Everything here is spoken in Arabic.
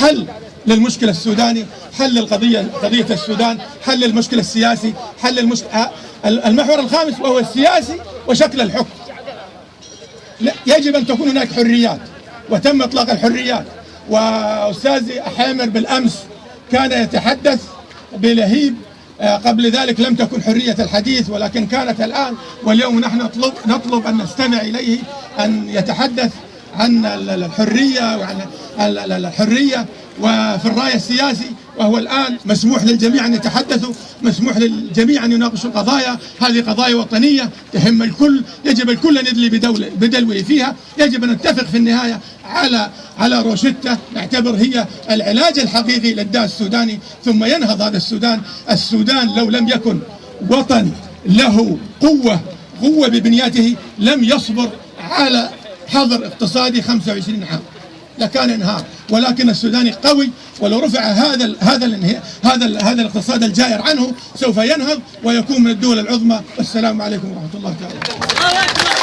حل للمشكلة السوداني، حل قضية السودان، حل المشكلة السياسي، حل المحور الخامس وهو السياسي وشكل الحكم. يجب أن تكون هناك حريات، وتم إطلاق الحريات. وأستاذي حامر بالأمس كان يتحدث بلهيب، قبل ذلك لم تكن حرية الحديث ولكن كانت الآن، واليوم نحن نطلب أن نستمع إليه أن يتحدث عن الحرية وعن الحرية وفي الرأي السياسي. وهو الآن مسموح للجميع أن يتحدثوا، مسموح للجميع أن يناقشوا القضايا. هذه قضايا وطنية تهم الكل، يجب الكل أن يدلي بدلوه فيها. يجب أن نتفق في النهاية على روشتة نعتبر هي العلاج الحقيقي للداء السوداني، ثم ينهض هذا السودان. السودان لو لم يكن وطن له قوة ببنياته لم يصبر على حظر اقتصادي 25 عام، لكان انهار. ولكن السوداني قوي، ولو رفع هذا الاقتصاد الجائر عنه سوف ينهض ويكون من الدول العظمى. والسلام عليكم ورحمة الله تعالى.